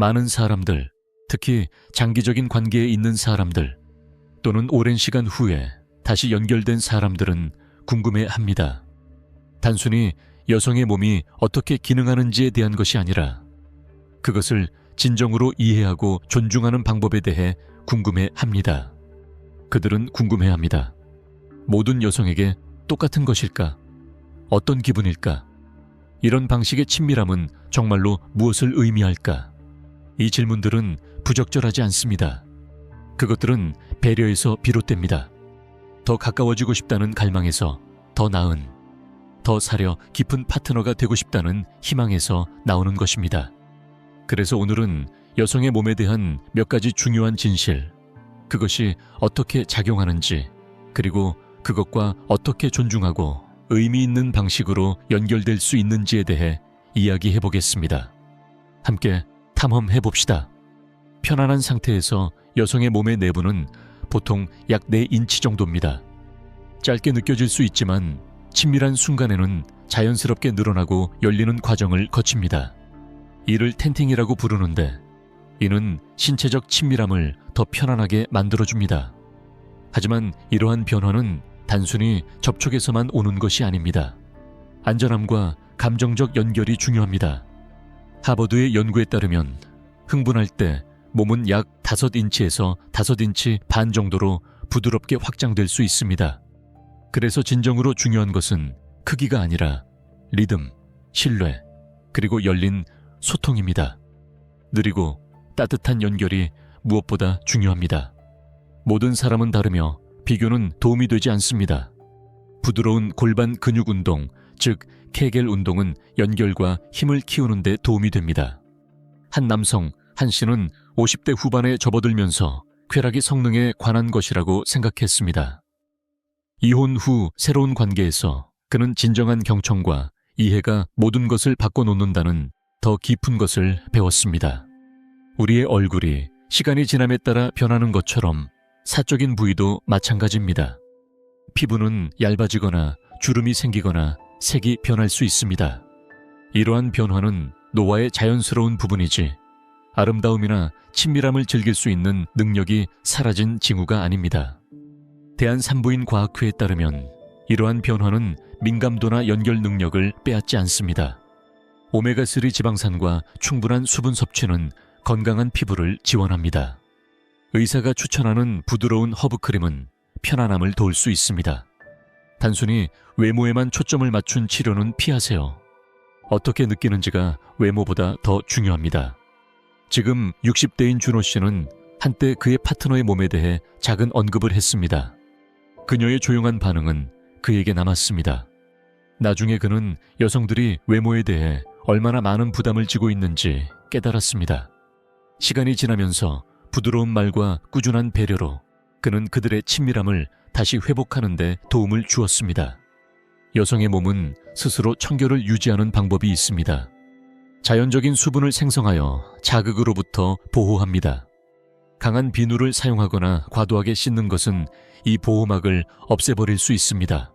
많은 사람들, 특히 장기적인 관계에 있는 사람들 또는 오랜 시간 후에 다시 연결된 사람들은 궁금해합니다. 단순히 여성의 몸이 어떻게 기능하는지에 대한 것이 아니라 그것을 진정으로 이해하고 존중하는 방법에 대해 궁금해합니다. 그들은 궁금해합니다. 모든 여성에게 똑같은 것일까? 어떤 기분일까? 이런 방식의 친밀함은 정말로 무엇을 의미할까? 이 질문들은 부적절하지 않습니다. 그것들은 배려에서 비롯됩니다. 더 가까워지고 싶다는 갈망에서, 더 나은, 더 사려 깊은 파트너가 되고 싶다는 희망에서 나오는 것입니다. 그래서 오늘은 여성의 몸에 대한 몇 가지 중요한 진실, 그것이 어떻게 작용하는지, 그리고 그것과 어떻게 존중하고 의미 있는 방식으로 연결될 수 있는지에 대해 이야기해 보겠습니다. 함께 탐험해 봅시다. 편안한 상태에서 여성의 몸의 내부는 보통 약 4인치 정도입니다. 짧게 느껴질 수 있지만 친밀한 순간에는 자연스럽게 늘어나고 열리는 과정을 거칩니다. 이를 텐팅이라고 부르는데 이는 신체적 친밀함을 더 편안하게 만들어줍니다. 하지만 이러한 변화는 단순히 접촉에서만 오는 것이 아닙니다. 안전함과 감정적 연결이 중요합니다. 하버드의 연구에 따르면 흥분할 때 몸은 약 5인치에서 5인치 반 정도로 부드럽게 확장될 수 있습니다. 그래서 진정으로 중요한 것은 크기가 아니라 리듬, 신뢰, 그리고 열린 소통입니다. 느리고 따뜻한 연결이 무엇보다 중요합니다. 모든 사람은 다르며 비교는 도움이 되지 않습니다. 부드러운 골반 근육 운동, 즉 케겔 운동은 연결과 힘을 키우는 데 도움이 됩니다. 한 남성, 한 씨는 50대 후반에 접어들면서 쾌락이 성능에 관한 것이라고 생각했습니다. 이혼 후 새로운 관계에서 그는 진정한 경청과 이해가 모든 것을 바꿔놓는다는 더 깊은 것을 배웠습니다. 우리의 얼굴이 시간이 지남에 따라 변하는 것처럼 사적인 부위도 마찬가지입니다. 피부는 얇아지거나 주름이 생기거나 색이 변할 수 있습니다. 이러한 변화는 노화의 자연스러운 부분이지 아름다움이나 친밀함을 즐길 수 있는 능력이 사라진 징후가 아닙니다. 대한산부인 과학회에 따르면 이러한 변화는 민감도나 연결 능력을 빼앗지 않습니다. 오메가3 지방산과 충분한 수분 섭취는 건강한 피부를 지원합니다. 의사가 추천하는 부드러운 허브크림은 편안함을 도울 수 있습니다. 단순히 외모에만 초점을 맞춘 치료는 피하세요. 어떻게 느끼는지가 외모보다 더 중요합니다. 지금 60대인 준호 씨는 한때 그의 파트너의 몸에 대해 작은 언급을 했습니다. 그녀의 조용한 반응은 그에게 남았습니다. 나중에 그는 여성들이 외모에 대해 얼마나 많은 부담을 지고 있는지 깨달았습니다. 시간이 지나면서 부드러운 말과 꾸준한 배려로 그는 그들의 친밀함을 다시 회복하는 데 도움을 주었습니다. 여성의 몸은 스스로 청결을 유지하는 방법이 있습니다. 자연적인 수분을 생성하여 자극으로부터 보호합니다. 강한 비누를 사용하거나 과도하게 씻는 것은 이 보호막을 없애버릴 수 있습니다.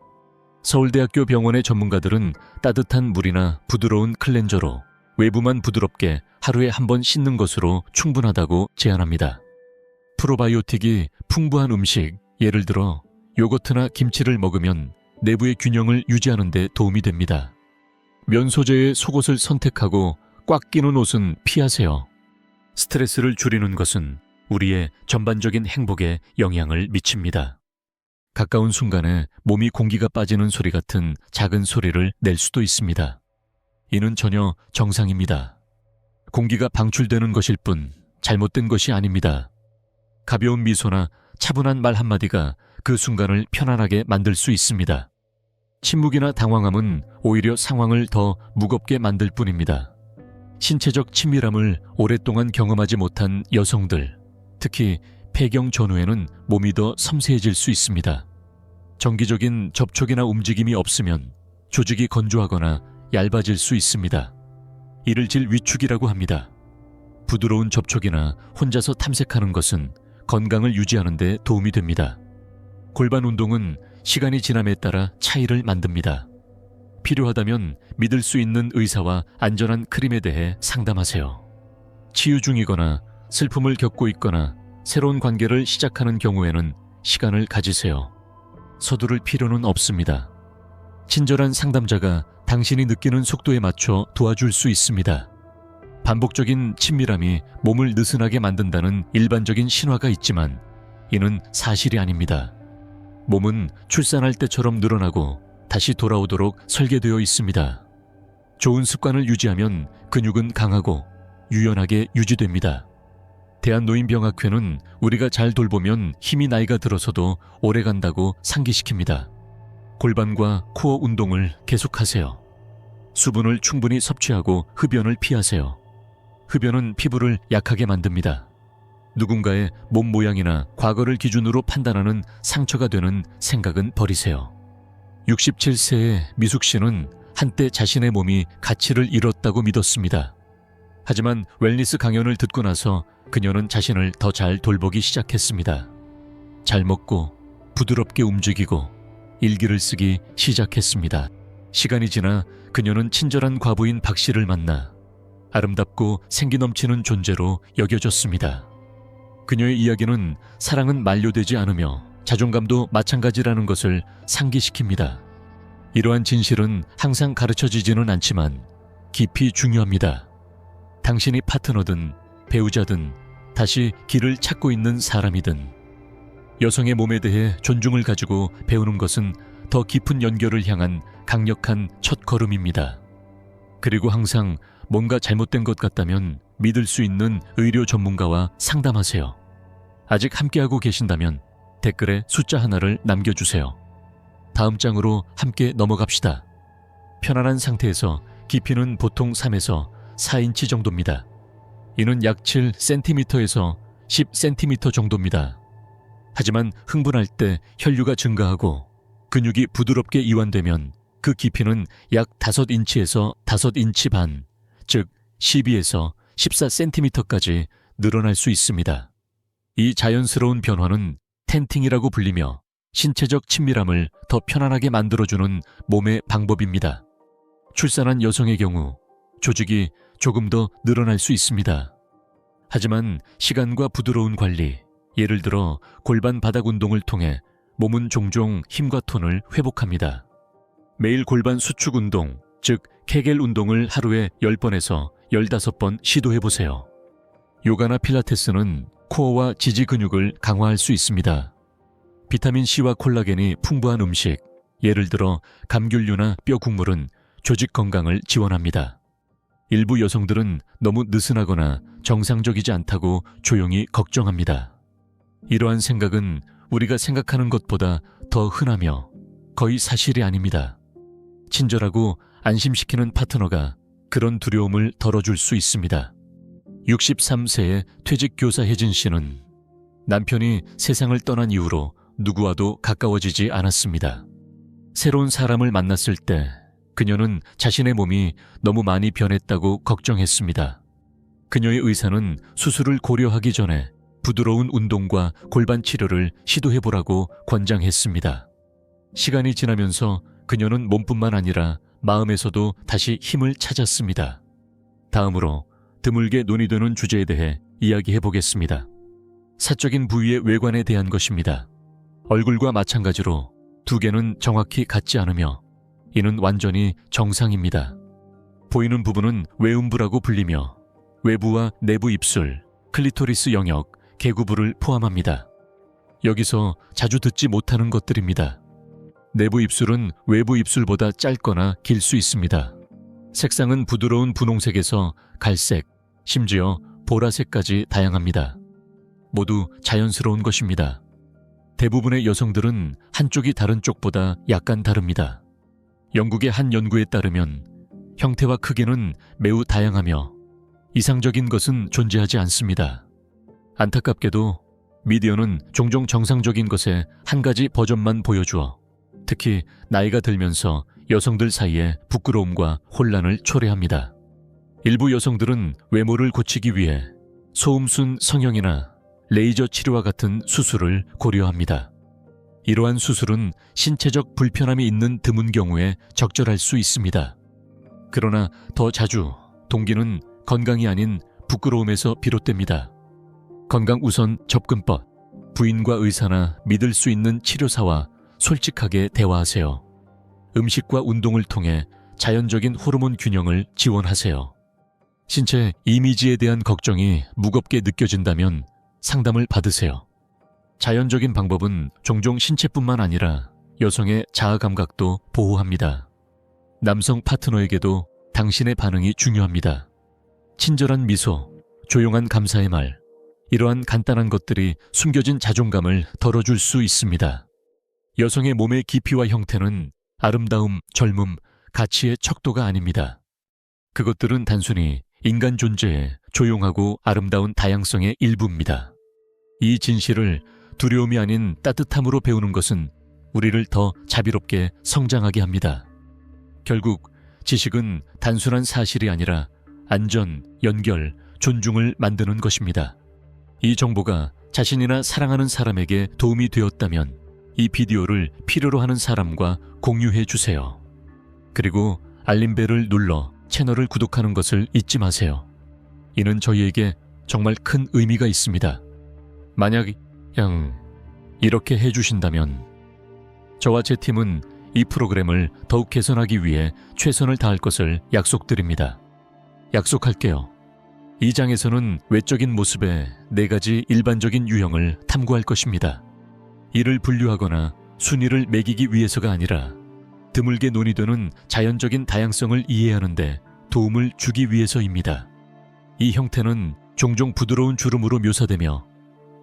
서울대학교 병원의 전문가들은 따뜻한 물이나 부드러운 클렌저로 외부만 부드럽게 하루에 한 번 씻는 것으로 충분하다고 제안합니다. 프로바이오틱이 풍부한 음식, 예를 들어 요거트나 김치를 먹으면 내부의 균형을 유지하는 데 도움이 됩니다. 면 소재의 속옷을 선택하고 꽉 끼는 옷은 피하세요. 스트레스를 줄이는 것은 우리의 전반적인 행복에 영향을 미칩니다. 가까운 순간에 몸이 공기가 빠지는 소리 같은 작은 소리를 낼 수도 있습니다. 이는 전혀 정상입니다. 공기가 방출되는 것일 뿐 잘못된 것이 아닙니다. 가벼운 미소나 차분한 말 한마디가 그 순간을 편안하게 만들 수 있습니다. 침묵이나 당황함은 오히려 상황을 더 무겁게 만들 뿐입니다. 신체적 친밀함을 오랫동안 경험하지 못한 여성들, 특히 폐경 전후에는 몸이 더 섬세해질 수 있습니다. 정기적인 접촉이나 움직임이 없으면 조직이 건조하거나 얇아질 수 있습니다. 이를 질위축이라고 합니다. 부드러운 접촉이나 혼자서 탐색하는 것은 건강을 유지하는 데 도움이 됩니다. 골반 운동은 시간이 지남에 따라 차이를 만듭니다. 필요하다면 믿을 수 있는 의사와 안전한 크림에 대해 상담하세요. 치유 중이거나 슬픔을 겪고 있거나 새로운 관계를 시작하는 경우에는 시간을 가지세요. 서두를 필요는 없습니다. 친절한 상담자가 당신이 느끼는 속도에 맞춰 도와줄 수 있습니다. 반복적인 친밀함이 몸을 느슨하게 만든다는 일반적인 신화가 있지만 이는 사실이 아닙니다. 몸은 출산할 때처럼 늘어나고 다시 돌아오도록 설계되어 있습니다. 좋은 습관을 유지하면 근육은 강하고 유연하게 유지됩니다. 대한노인병학회는 우리가 잘 돌보면 힘이 나이가 들어서도 오래 간다고 상기시킵니다. 골반과 코어 운동을 계속하세요. 수분을 충분히 섭취하고 흡연을 피하세요. 흡연은 피부를 약하게 만듭니다. 누군가의 몸 모양이나 과거를 기준으로 판단하는 상처가 되는 생각은 버리세요. 67세의 미숙 씨는 한때 자신의 몸이 가치를 잃었다고 믿었습니다. 하지만 웰니스 강연을 듣고 나서 그녀는 자신을 더 잘 돌보기 시작했습니다. 잘 먹고 부드럽게 움직이고 일기를 쓰기 시작했습니다. 시간이 지나 그녀는 친절한 과부인 박 씨를 만나 아름답고 생기 넘치는 존재로 여겨졌습니다. 그녀의 이야기는 사랑은 만료되지 않으며 자존감도 마찬가지라는 것을 상기시킵니다. 이러한 진실은 항상 가르쳐지지는 않지만 깊이 중요합니다. 당신이 파트너든 배우자든 다시 길을 찾고 있는 사람이든 여성의 몸에 대해 존중을 가지고 배우는 것은 더 깊은 연결을 향한 강력한 첫걸음입니다. 그리고 항상 뭔가 잘못된 것 같다면 믿을 수 있는 의료 전문가와 상담하세요. 아직 함께하고 계신다면 댓글에 숫자 하나를 남겨주세요. 다음 장으로 함께 넘어갑시다. 편안한 상태에서 깊이는 보통 3에서 4인치 정도입니다. 이는 약 7cm에서 10cm 정도입니다. 하지만 흥분할 때 혈류가 증가하고 근육이 부드럽게 이완되면 그 깊이는 약 5인치에서 5인치 반, 즉 12에서 14cm까지 늘어날 수 있습니다. 이 자연스러운 변화는 텐팅이라고 불리며 신체적 친밀함을 더 편안하게 만들어주는 몸의 방법입니다. 출산한 여성의 경우 조직이 조금 더 늘어날 수 있습니다. 하지만 시간과 부드러운 관리, 예를 들어 골반 바닥 운동을 통해 몸은 종종 힘과 톤을 회복합니다. 매일 골반 수축 운동, 즉 케겔 운동을 하루에 10번에서 15번 시도해보세요. 요가나 필라테스는 코어와 지지 근육을 강화할 수 있습니다. 비타민C와 콜라겐이 풍부한 음식, 예를 들어 감귤류나 뼈 국물은 조직 건강을 지원합니다. 일부 여성들은 너무 느슨하거나 정상적이지 않다고 조용히 걱정합니다. 이러한 생각은 우리가 생각하는 것보다 더 흔하며 거의 사실이 아닙니다. 친절하고 안심시키는 파트너가 그런 두려움을 덜어줄 수 있습니다. 63세의 퇴직 교사 혜진 씨는 남편이 세상을 떠난 이후로 누구와도 가까워지지 않았습니다. 새로운 사람을 만났을 때 그녀는 자신의 몸이 너무 많이 변했다고 걱정했습니다. 그녀의 의사는 수술을 고려하기 전에 부드러운 운동과 골반 치료를 시도해보라고 권장했습니다. 시간이 지나면서 그녀는 몸뿐만 아니라 마음에서도 다시 힘을 찾았습니다. 다음으로 드물게 논의되는 주제에 대해 이야기해보겠습니다. 사적인 부위의 외관에 대한 것입니다. 얼굴과 마찬가지로 두 개는 정확히 같지 않으며 이는 완전히 정상입니다. 보이는 부분은 외음부라고 불리며 외부와 내부 입술, 클리토리스 영역, 개구부를 포함합니다. 여기서 자주 듣지 못하는 것들입니다. 내부 입술은 외부 입술보다 짧거나 길 수 있습니다. 색상은 부드러운 분홍색에서 갈색, 심지어 보라색까지 다양합니다. 모두 자연스러운 것입니다. 대부분의 여성들은 한쪽이 다른 쪽보다 약간 다릅니다. 영국의 한 연구에 따르면 형태와 크기는 매우 다양하며 이상적인 것은 존재하지 않습니다. 안타깝게도 미디어는 종종 정상적인 것의 한 가지 버전만 보여주어 특히 나이가 들면서 여성들 사이에 부끄러움과 혼란을 초래합니다. 일부 여성들은 외모를 고치기 위해 소음순 성형이나 레이저 치료와 같은 수술을 고려합니다. 이러한 수술은 신체적 불편함이 있는 드문 경우에 적절할 수 있습니다. 그러나 더 자주 동기는 건강이 아닌 부끄러움에서 비롯됩니다. 건강 우선 접근법, 부인과 의사나 믿을 수 있는 치료사와 솔직하게 대화하세요. 음식과 운동을 통해 자연적인 호르몬 균형을 지원하세요. 신체 이미지에 대한 걱정이 무겁게 느껴진다면 상담을 받으세요. 자연적인 방법은 종종 신체뿐만 아니라 여성의 자아 감각도 보호합니다. 남성 파트너에게도 당신의 반응이 중요합니다. 친절한 미소, 조용한 감사의 말, 이러한 간단한 것들이 숨겨진 자존감을 덜어줄 수 있습니다. 여성의 몸의 깊이와 형태는 아름다움, 젊음, 가치의 척도가 아닙니다. 그것들은 단순히 인간 존재의 조용하고 아름다운 다양성의 일부입니다. 이 진실을 두려움이 아닌 따뜻함으로 배우는 것은 우리를 더 자비롭게 성장하게 합니다. 결국 지식은 단순한 사실이 아니라 안전, 연결, 존중을 만드는 것입니다. 이 정보가 자신이나 사랑하는 사람에게 도움이 되었다면 이 비디오를 필요로 하는 사람과 공유해 주세요. 그리고 알림벨을 눌러 채널을 구독하는 것을 잊지 마세요. 이는 저희에게 정말 큰 의미가 있습니다. 만약 이렇게 해주신다면 저와 제 팀은 이 프로그램을 더욱 개선하기 위해 최선을 다할 것을 약속드립니다. 약속할게요. 이 장에서는 외적인 모습의 4가지 일반적인 유형을 탐구할 것입니다. 이를 분류하거나 순위를 매기기 위해서가 아니라 드물게 논의되는 자연적인 다양성을 이해하는 데 도움을 주기 위해서입니다. 이 형태는 종종 부드러운 주름으로 묘사되며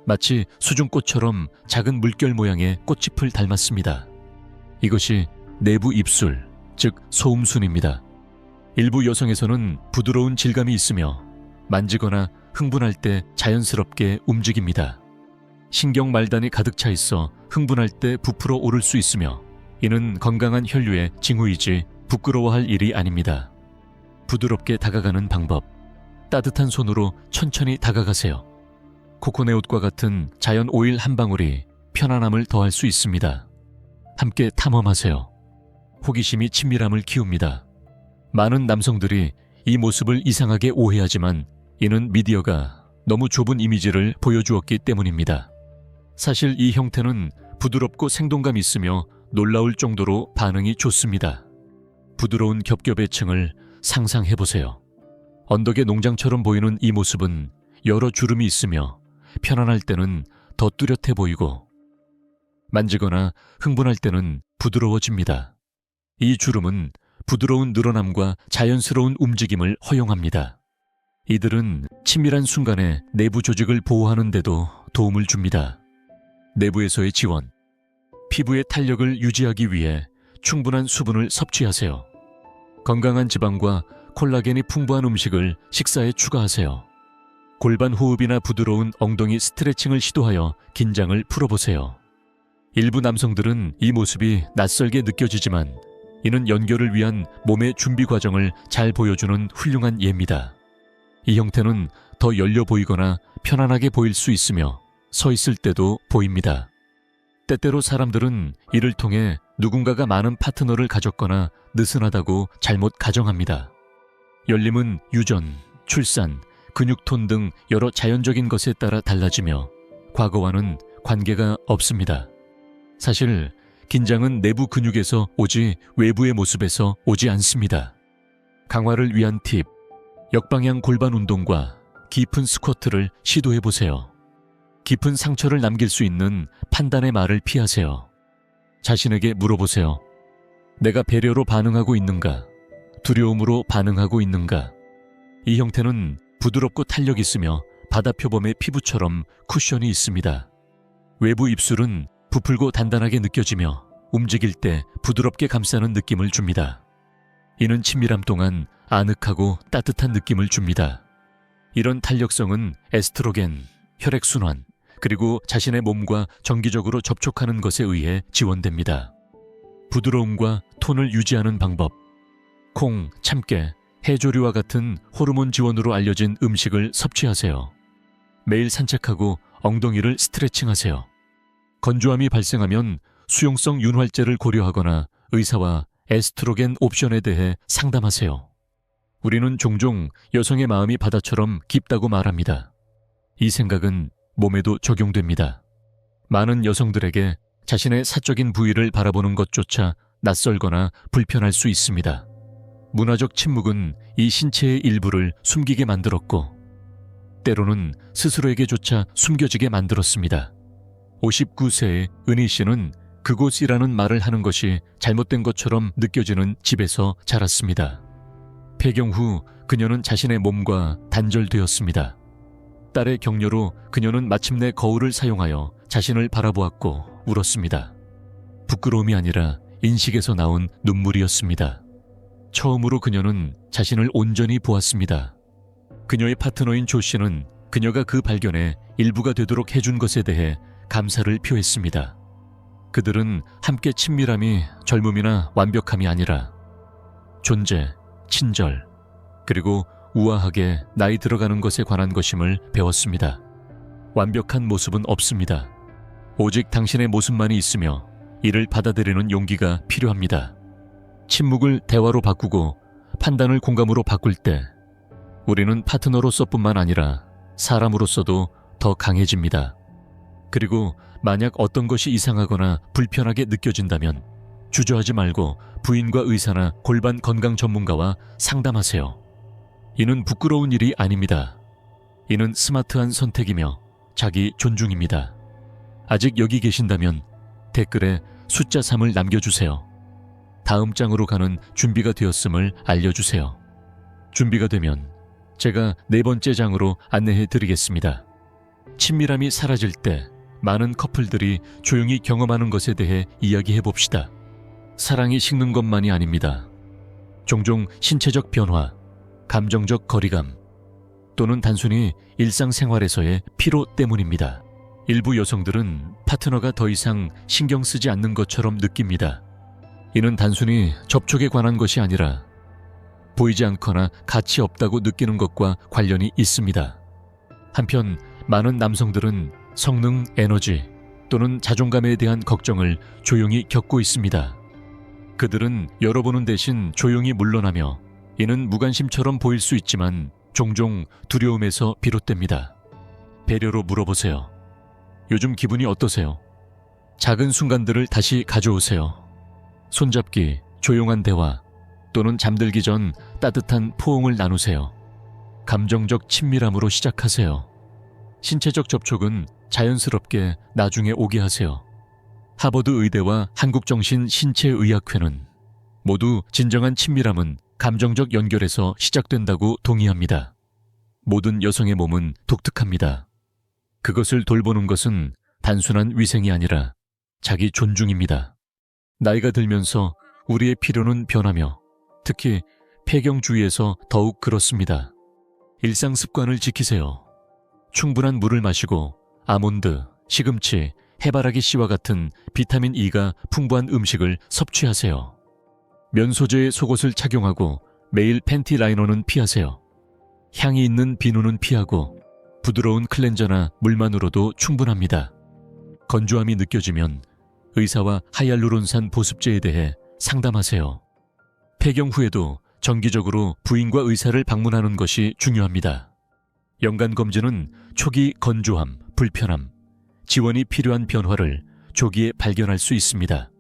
마치 수중꽃처럼 작은 물결 모양의 꽃잎을 닮았습니다. 이것이 내부 입술, 즉 소음순입니다. 일부 여성에서는 부드러운 질감이 있으며 만지거나 흥분할 때 자연스럽게 움직입니다. 신경 말단이 가득 차 있어 흥분할 때 부풀어 오를 수 있으며 이는 건강한 혈류의 징후이지 부끄러워할 일이 아닙니다. 부드럽게 다가가는 방법, 따뜻한 손으로 천천히 다가가세요. 코코넛과 같은 자연 오일 한 방울이 편안함을 더할 수 있습니다. 함께 탐험하세요. 호기심이 친밀함을 키웁니다. 많은 남성들이 이 모습을 이상하게 오해하지만 이는 미디어가 너무 좁은 이미지를 보여주었기 때문입니다. 사실 이 형태는 부드럽고 생동감 있으며 놀라울 정도로 반응이 좋습니다. 부드러운 겹겹의 층을 상상해보세요. 언덕의 농장처럼 보이는 이 모습은 여러 주름이 있으며 편안할 때는 더 뚜렷해 보이고 만지거나 흥분할 때는 부드러워집니다. 이 주름은 부드러운 늘어남과 자연스러운 움직임을 허용합니다. 이들은 친밀한 순간에 내부 조직을 보호하는 데도 도움을 줍니다. 내부에서의 지원, 피부의 탄력을 유지하기 위해 충분한 수분을 섭취하세요. 건강한 지방과 콜라겐이 풍부한 음식을 식사에 추가하세요. 골반 호흡이나 부드러운 엉덩이 스트레칭을 시도하여 긴장을 풀어보세요. 일부 남성들은 이 모습이 낯설게 느껴지지만 이는 연결을 위한 몸의 준비 과정을 잘 보여주는 훌륭한 예입니다. 이 형태는 더 열려 보이거나 편안하게 보일 수 있으며 서 있을 때도 보입니다. 때때로 사람들은 이를 통해 누군가가 많은 파트너를 가졌거나 느슨하다고 잘못 가정합니다. 열림은 유전, 출산, 근육톤 등 여러 자연적인 것에 따라 달라지며 과거와는 관계가 없습니다. 사실 긴장은 내부 근육에서 오지 외부의 모습에서 오지 않습니다. 강화를 위한 팁, 역방향 골반 운동과 깊은 스쿼트를 시도해보세요. 깊은 상처를 남길 수 있는 판단의 말을 피하세요. 자신에게 물어보세요. 내가 배려로 반응하고 있는가? 두려움으로 반응하고 있는가? 이 형태는 부드럽고 탄력 있으며 바다 표범의 피부처럼 쿠션이 있습니다. 외부 입술은 부풀고 단단하게 느껴지며 움직일 때 부드럽게 감싸는 느낌을 줍니다. 이는 친밀함 동안 아늑하고 따뜻한 느낌을 줍니다. 이런 탄력성은 에스트로겐, 혈액순환, 그리고 자신의 몸과 정기적으로 접촉하는 것에 의해 지원됩니다. 부드러움과 톤을 유지하는 방법, 콩, 참깨, 해조류와 같은 호르몬 지원으로 알려진 음식을 섭취하세요. 매일 산책하고 엉덩이를 스트레칭하세요. 건조함이 발생하면 수용성 윤활제를 고려하거나 의사와 에스트로겐 옵션에 대해 상담하세요. 우리는 종종 여성의 마음이 바다처럼 깊다고 말합니다. 이 생각은 몸에도 적용됩니다. 많은 여성들에게 자신의 사적인 부위를 바라보는 것조차 낯설거나 불편할 수 있습니다. 문화적 침묵은 이 신체의 일부를 숨기게 만들었고, 때로는 스스로에게조차 숨겨지게 만들었습니다. 59세의 은희 씨는 그곳이라는 말을 하는 것이 잘못된 것처럼 느껴지는 집에서 자랐습니다. 폐경 후 그녀는 자신의 몸과 단절되었습니다. 딸의 격려로 그녀는 마침내 거울을 사용하여 자신을 바라보았고 울었습니다. 부끄러움이 아니라 인식에서 나온 눈물이었습니다. 처음으로 그녀는 자신을 온전히 보았습니다. 그녀의 파트너인 조 씨는 그녀가 그 발견의 일부가 되도록 해준 것에 대해 감사를 표했습니다. 그들은 함께 친밀함이 젊음이나 완벽함이 아니라 존재, 친절, 그리고 우아하게 나이 들어가는 것에 관한 것임을 배웠습니다. 완벽한 모습은 없습니다. 오직 당신의 모습만이 있으며 이를 받아들이는 용기가 필요합니다. 침묵을 대화로 바꾸고 판단을 공감으로 바꿀 때 우리는 파트너로서뿐만 아니라 사람으로서도 더 강해집니다. 그리고 만약 어떤 것이 이상하거나 불편하게 느껴진다면 주저하지 말고 부인과 의사나 골반 건강 전문가와 상담하세요. 이는 부끄러운 일이 아닙니다. 이는 스마트한 선택이며 자기 존중입니다. 아직 여기 계신다면 댓글에 숫자 3을 남겨주세요. 다음 장으로 가는 준비가 되었음을 알려주세요. 준비가 되면 제가 4번째 장으로 안내해 드리겠습니다. 친밀함이 사라질 때 많은 커플들이 조용히 경험하는 것에 대해 이야기해 봅시다. 사랑이 식는 것만이 아닙니다. 종종 신체적 변화, 감정적 거리감, 또는 단순히 일상생활에서의 피로 때문입니다. 일부 여성들은 파트너가 더 이상 신경 쓰지 않는 것처럼 느낍니다. 이는 단순히 접촉에 관한 것이 아니라 보이지 않거나 가치 없다고 느끼는 것과 관련이 있습니다. 한편 많은 남성들은 성능, 에너지 또는 자존감에 대한 걱정을 조용히 겪고 있습니다. 그들은 열어보는 대신 조용히 물러나며 이는 무관심처럼 보일 수 있지만 종종 두려움에서 비롯됩니다. 배려로 물어보세요. 요즘 기분이 어떠세요? 작은 순간들을 다시 가져오세요. 손잡기, 조용한 대화, 또는 잠들기 전 따뜻한 포옹을 나누세요. 감정적 친밀함으로 시작하세요. 신체적 접촉은 자연스럽게 나중에 오게 하세요. 하버드 의대와 한국정신신체의학회는 모두 진정한 친밀함은 감정적 연결에서 시작된다고 동의합니다. 모든 여성의 몸은 독특합니다. 그것을 돌보는 것은 단순한 위생이 아니라 자기 존중입니다. 나이가 들면서 우리의 필요는 변하며 특히 폐경주의에서 더욱 그렇습니다. 일상 습관을 지키세요. 충분한 물을 마시고 아몬드, 시금치, 해바라기 씨와 같은 비타민 E가 풍부한 음식을 섭취하세요. 면 소재의 속옷을 착용하고 매일 팬티 라이너는 피하세요. 향이 있는 비누는 피하고 부드러운 클렌저나 물만으로도 충분합니다. 건조함이 느껴지면 의사와 하이알루론산 보습제에 대해 상담하세요. 폐경 후에도 정기적으로 부인과 의사를 방문하는 것이 중요합니다. 연간 검진은 초기 건조함, 불편함, 지원이 필요한 변화를 조기에 발견할 수 있습니다.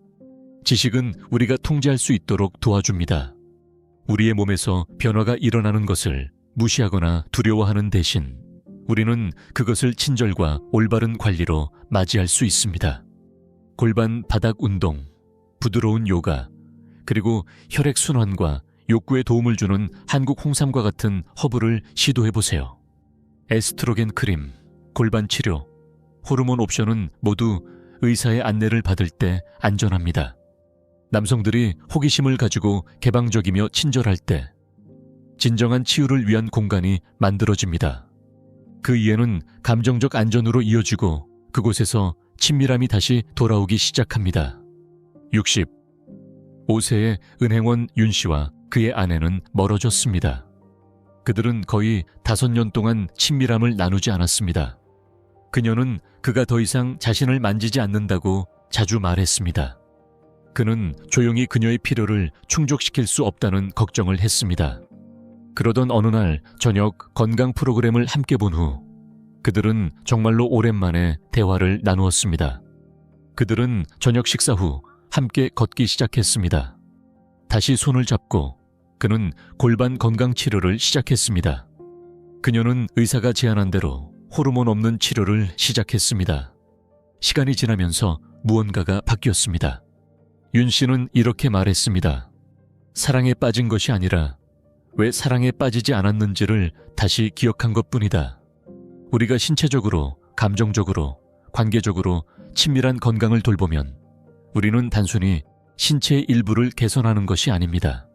지식은 우리가 통제할 수 있도록 도와줍니다. 우리의 몸에서 변화가 일어나는 것을 무시하거나 두려워하는 대신 우리는 그것을 친절과 올바른 관리로 맞이할 수 있습니다. 골반 바닥 운동, 부드러운 요가, 그리고 혈액순환과 욕구에 도움을 주는 한국 홍삼과 같은 허브를 시도해보세요. 에스트로겐 크림, 골반 치료, 호르몬 옵션은 모두 의사의 안내를 받을 때 안전합니다. 남성들이 호기심을 가지고 개방적이며 친절할 때 진정한 치유를 위한 공간이 만들어집니다. 그 이해는 감정적 안전으로 이어지고 그곳에서 친밀함이 다시 돌아오기 시작합니다. 65세의 은행원 윤 씨와 그의 아내는 멀어졌습니다. 그들은 거의 5년 동안 친밀함을 나누지 않았습니다. 그녀는 그가 더 이상 자신을 만지지 않는다고 자주 말했습니다. 그는 조용히 그녀의 필요를 충족시킬 수 없다는 걱정을 했습니다. 그러던 어느 날 저녁 건강 프로그램을 함께 본 후 그들은 정말로 오랜만에 대화를 나누었습니다. 그들은 저녁 식사 후 함께 걷기 시작했습니다. 다시 손을 잡고 그는 골반 건강 치료를 시작했습니다. 그녀는 의사가 제안한 대로 호르몬 없는 치료를 시작했습니다. 시간이 지나면서 무언가가 바뀌었습니다. 윤 씨는 이렇게 말했습니다. 사랑에 빠진 것이 아니라 왜 사랑에 빠지지 않았는지를 다시 기억한 것뿐이다. 우리가 신체적으로, 감정적으로, 관계적으로 친밀한 건강을 돌보면 우리는 단순히 신체의 일부를 개선하는 것이 아닙니다.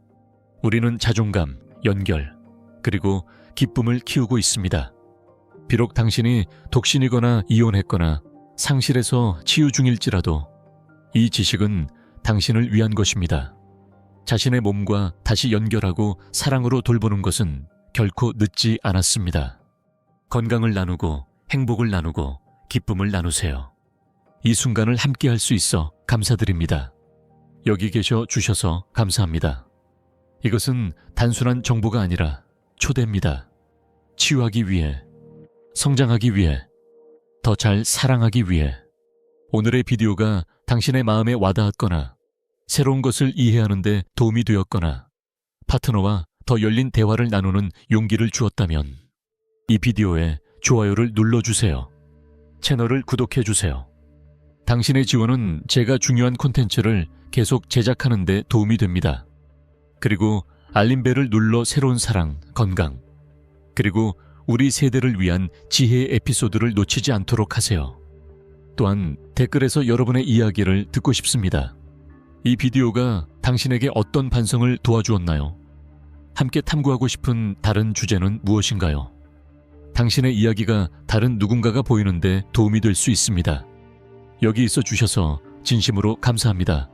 우리는 자존감, 연결, 그리고 기쁨을 키우고 있습니다. 비록 당신이 독신이거나 이혼했거나 상실에서 치유 중일지라도 이 지식은 당신을 위한 것입니다. 자신의 몸과 다시 연결하고 사랑으로 돌보는 것은 결코 늦지 않았습니다. 건강을 나누고 행복을 나누고 기쁨을 나누세요. 이 순간을 함께 할 수 있어 감사드립니다. 여기 계셔 주셔서 감사합니다. 이것은 단순한 정보가 아니라 초대입니다. 치유하기 위해, 성장하기 위해, 더 잘 사랑하기 위해. 오늘의 비디오가 당신의 마음에 와닿았거나 새로운 것을 이해하는 데 도움이 되었거나 파트너와 더 열린 대화를 나누는 용기를 주었다면 이 비디오에 좋아요를 눌러주세요. 채널을 구독해주세요. 당신의 지원은 제가 중요한 콘텐츠를 계속 제작하는 데 도움이 됩니다. 그리고 알림벨을 눌러 새로운 사랑, 건강, 그리고 우리 세대를 위한 지혜의 에피소드를 놓치지 않도록 하세요. 또한 댓글에서 여러분의 이야기를 듣고 싶습니다. 이 비디오가 당신에게 어떤 반성을 도와주었나요? 함께 탐구하고 싶은 다른 주제는 무엇인가요? 당신의 이야기가 다른 누군가가 보이는데 도움이 될 수 있습니다. 여기 있어 주셔서 진심으로 감사합니다.